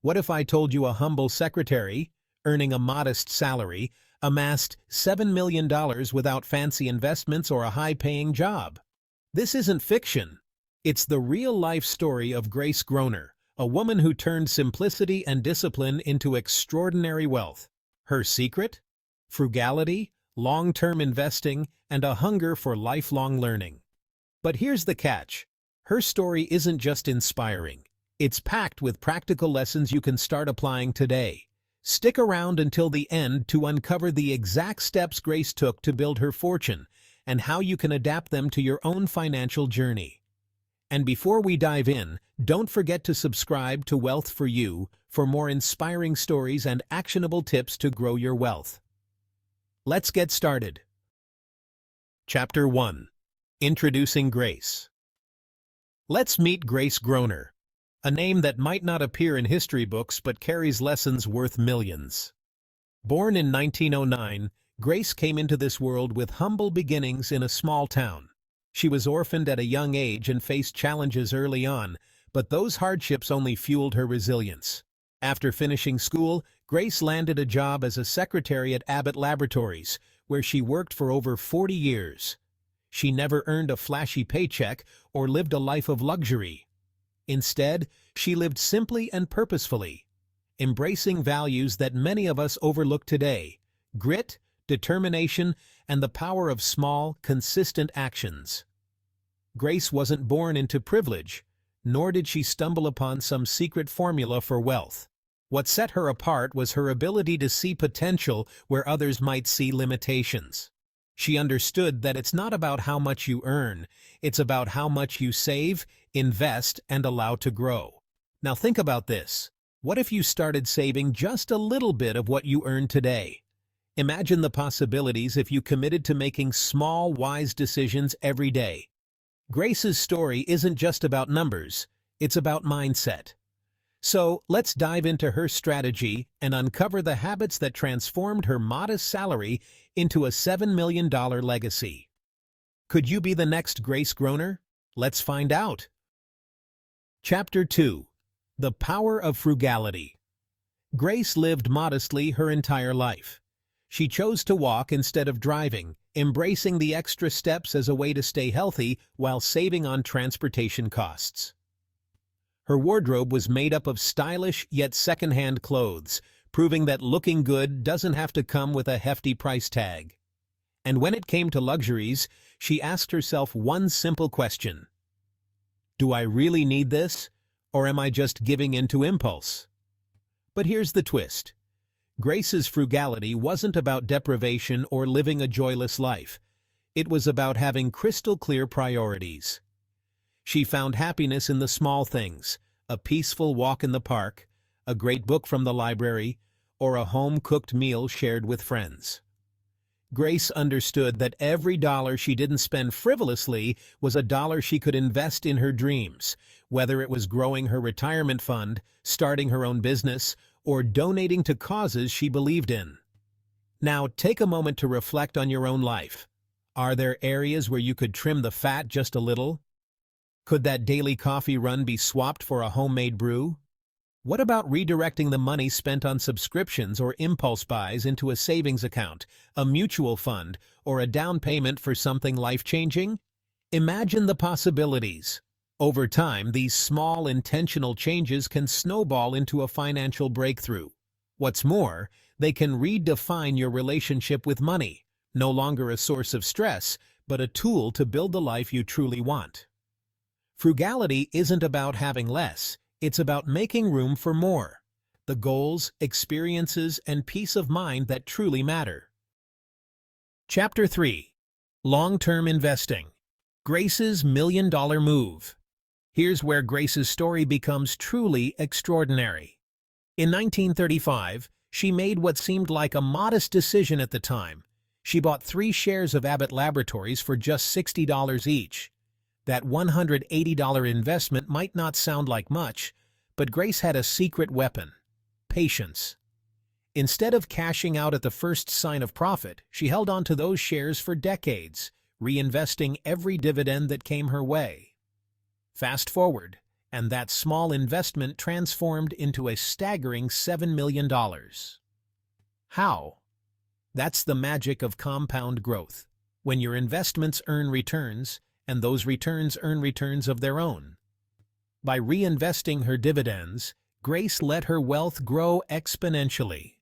What if I told you a humble secretary, earning a modest salary, amassed $7 million without fancy investments or a high-paying job? This isn't fiction. It's the real-life story of Grace Groner, a woman who turned simplicity and discipline into extraordinary wealth. Her secret? Frugality, long-term investing, and a hunger for lifelong learning. But here's the catch. Her story isn't just inspiring. It's packed with practical lessons you can start applying today. Stick around until the end to uncover the exact steps Grace took to build her fortune and how you can adapt them to your own financial journey. And before we dive in, don't forget to subscribe to Wealth for You for more inspiring stories and actionable tips to grow your wealth. Let's get started. Chapter 1. Introducing Grace. Let's meet Grace Groner, a name that might not appear in history books but carries lessons worth millions. Born in 1909, Grace came into this world with humble beginnings in a small town. She was orphaned at a young age and faced challenges early on, but those hardships only fueled her resilience. After finishing school, Grace landed a job as a secretary at Abbott Laboratories, where she worked for over 40 years. She never earned a flashy paycheck or lived a life of luxury. Instead, she lived simply and purposefully, embracing values that many of us overlook today: grit, determination, and the power of small, consistent actions. Grace wasn't born into privilege, nor did she stumble upon some secret formula for wealth. What set her apart was her ability to see potential where others might see limitations. She understood that it's not about how much you earn, it's about how much you save, invest, and allow to grow. Now think about this. What if you started saving just a little bit of what you earn today? Imagine the possibilities if you committed to making small, wise decisions every day. Grace's story isn't just about numbers, it's about mindset. So, let's dive into her strategy and uncover the habits that transformed her modest salary into a $7 million legacy. Could you be the next Grace Groner? Let's find out. Chapter 2. The Power of Frugality. Grace lived modestly her entire life. She chose to walk instead of driving, embracing the extra steps as a way to stay healthy while saving on transportation costs. Her wardrobe was made up of stylish yet second-hand clothes, proving that looking good doesn't have to come with a hefty price tag. And when it came to luxuries, she asked herself one simple question: do I really need this, or am I just giving in to impulse? But here's the twist. Grace's frugality wasn't about deprivation or living a joyless life. It was about having crystal-clear priorities. She found happiness in the small things: a peaceful walk in the park, a great book from the library, or a home-cooked meal shared with friends. Grace understood that every dollar she didn't spend frivolously was a dollar she could invest in her dreams, whether it was growing her retirement fund, starting her own business, or donating to causes she believed in. Now, take a moment to reflect on your own life. Are there areas where you could trim the fat just a little? Could that daily coffee run be swapped for a homemade brew? What about redirecting the money spent on subscriptions or impulse buys into a savings account, a mutual fund, or a down payment for something life-changing? Imagine the possibilities. Over time, these small, intentional changes can snowball into a financial breakthrough. What's more, they can redefine your relationship with money, no longer a source of stress, but a tool to build the life you truly want. Frugality isn't about having less, it's about making room for more. The goals, experiences, and peace of mind that truly matter. Chapter 3. Long-term investing. Grace's million-dollar move. Here's where Grace's story becomes truly extraordinary. In 1935, she made what seemed like a modest decision at the time. She bought 3 shares of Abbott Laboratories for just $60 each. That $180 investment might not sound like much, but Grace had a secret weapon: patience. Instead of cashing out at the first sign of profit, she held on to those shares for decades, reinvesting every dividend that came her way. Fast forward, and that small investment transformed into a staggering $7 million. How? That's the magic of compound growth. When your investments earn returns, and those returns earn returns of their own. By reinvesting her dividends, Grace let her wealth grow exponentially.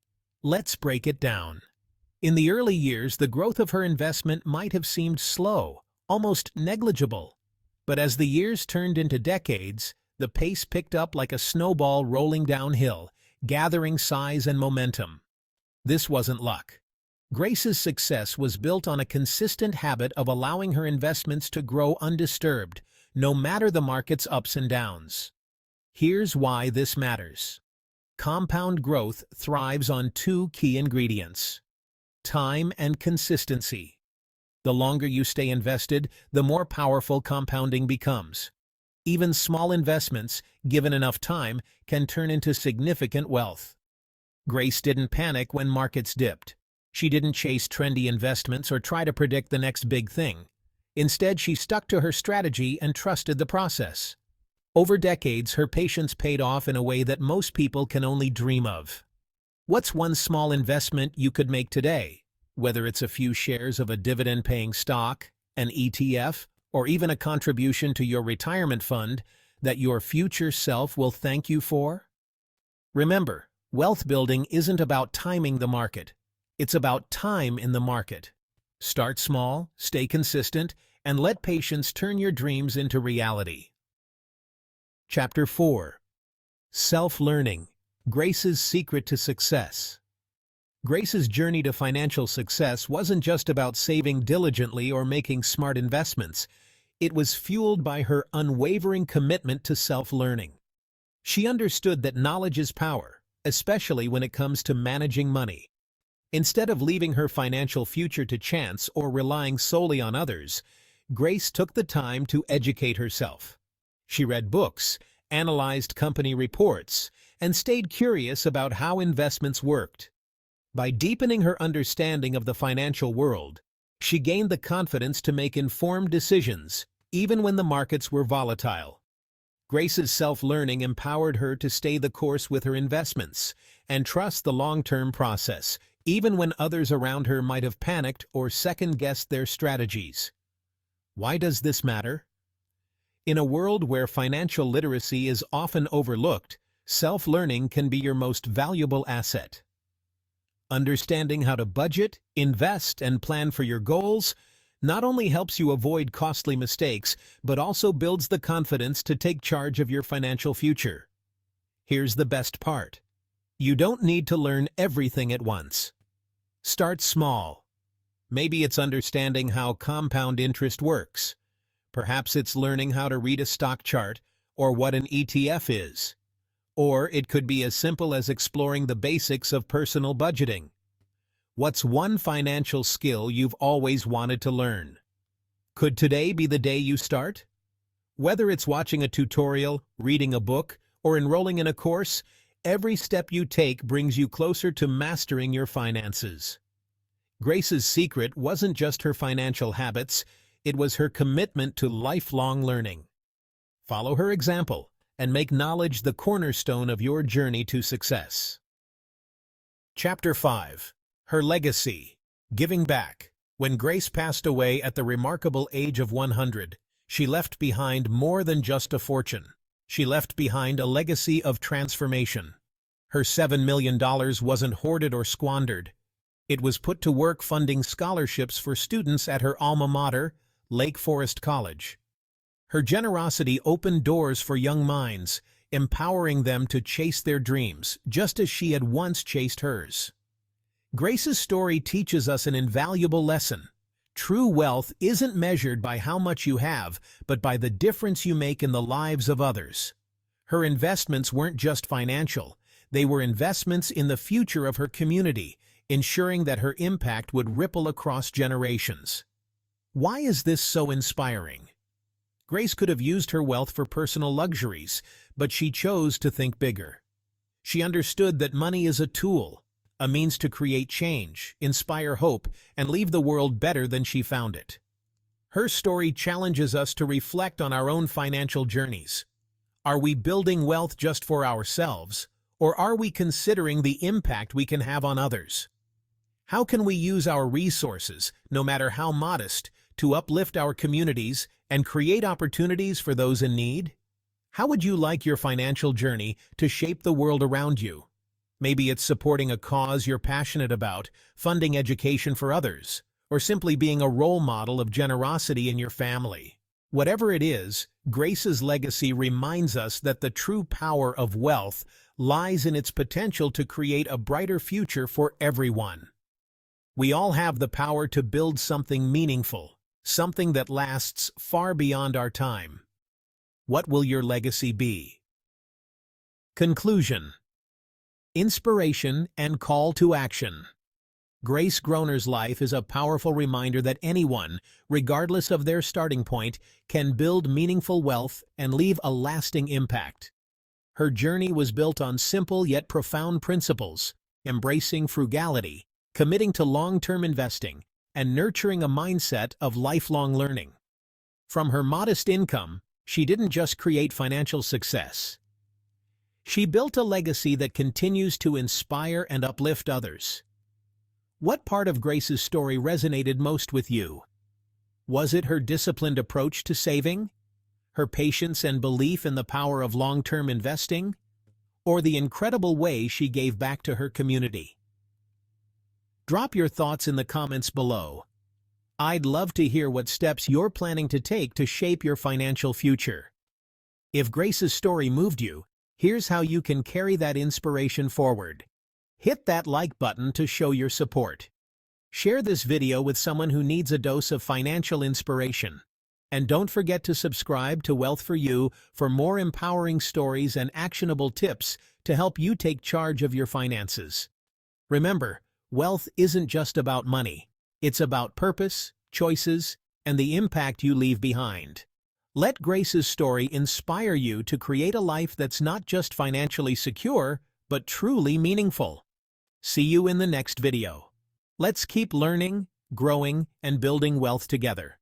Let's break it down. In the early years, the growth of her investment might have seemed slow, almost negligible. But as the years turned into decades, the pace picked up like a snowball rolling downhill, gathering size and momentum. This wasn't luck. Grace's success was built on a consistent habit of allowing her investments to grow undisturbed, no matter the market's ups and downs. Here's why this matters. Compound growth thrives on two key ingredients: time and consistency. The longer you stay invested, the more powerful compounding becomes. Even small investments, given enough time, can turn into significant wealth. Grace didn't panic when markets dipped. She didn't chase trendy investments or try to predict the next big thing. Instead, she stuck to her strategy and trusted the process. Over decades, her patience paid off in a way that most people can only dream of. What's one small investment you could make today? Whether it's a few shares of a dividend-paying stock, an ETF, or even a contribution to your retirement fund that your future self will thank you for? Remember, wealth building isn't about timing the market. It's about time in the market. Start small, stay consistent, and let patience turn your dreams into reality. Chapter 4. Self-Learning, Grace's Secret to Success. Grace's journey to financial success wasn't just about saving diligently or making smart investments. It was fueled by her unwavering commitment to self-learning. She understood that knowledge is power, especially when it comes to managing money. Instead of leaving her financial future to chance or relying solely on others, Grace took the time to educate herself. She read books, analyzed company reports, and stayed curious about how investments worked. By deepening her understanding of the financial world, she gained the confidence to make informed decisions, even when the markets were volatile. Grace's self-learning empowered her to stay the course with her investments and trust the long-term process, even when others around her might have panicked or second-guessed their strategies. Why does this matter? In a world where financial literacy is often overlooked, self-learning can be your most valuable asset. Understanding how to budget, invest, and plan for your goals not only helps you avoid costly mistakes, but also builds the confidence to take charge of your financial future. Here's the best part. You don't need to learn everything at once. Start small. Maybe it's understanding how compound interest works. Perhaps it's learning how to read a stock chart or what an ETF is. Or it could be as simple as exploring the basics of personal budgeting. What's one financial skill you've always wanted to learn? Could today be the day you start? Whether it's watching a tutorial, reading a book, or enrolling in a course, every step you take brings you closer to mastering your finances. Grace's secret wasn't just her financial habits, it was her commitment to lifelong learning. Follow her example and make knowledge the cornerstone of your journey to success. Chapter 5. Her Legacy, Giving Back. When Grace passed away at the remarkable age of 100, she left behind more than just a fortune. She left behind a legacy of transformation. Her $7 million wasn't hoarded or squandered. It was put to work funding scholarships for students at her alma mater, Lake Forest College. Her generosity opened doors for young minds, empowering them to chase their dreams, just as she had once chased hers. Grace's story teaches us an invaluable lesson. True wealth isn't measured by how much you have, but by the difference you make in the lives of others. Her investments weren't just financial. They were investments in the future of her community, ensuring that her impact would ripple across generations. Why is this so inspiring? Grace could have used her wealth for personal luxuries, but she chose to think bigger. She understood that money is a tool, a means to create change, inspire hope, and leave the world better than she found it. Her story challenges us to reflect on our own financial journeys. Are we building wealth just for ourselves, or are we considering the impact we can have on others? How can we use our resources, no matter how modest, to uplift our communities and create opportunities for those in need? How would you like your financial journey to shape the world around you? Maybe it's supporting a cause you're passionate about, funding education for others, or simply being a role model of generosity in your family. Whatever it is, Grace's legacy reminds us that the true power of wealth lies in its potential to create a brighter future for everyone. We all have the power to build something meaningful, something that lasts far beyond our time. What will your legacy be? Conclusion. Inspiration and call to action. Grace Groner's life is a powerful reminder that anyone, regardless of their starting point, can build meaningful wealth and leave a lasting impact. Her journey was built on simple yet profound principles, embracing frugality, committing to long-term investing, and nurturing a mindset of lifelong learning. From her modest income, she didn't just create financial success. She built a legacy that continues to inspire and uplift others. What part of Grace's story resonated most with you? Was it her disciplined approach to saving, her patience and belief in the power of long-term investing, or the incredible way she gave back to her community? Drop your thoughts in the comments below. I'd love to hear what steps you're planning to take to shape your financial future. If Grace's story moved you, here's how you can carry that inspiration forward. Hit that like button to show your support. Share this video with someone who needs a dose of financial inspiration. And don't forget to subscribe to Wealth for You for more empowering stories and actionable tips to help you take charge of your finances. Remember, wealth isn't just about money. It's about purpose, choices, and the impact you leave behind. Let Grace's story inspire you to create a life that's not just financially secure, but truly meaningful. See you in the next video. Let's keep learning, growing, and building wealth together.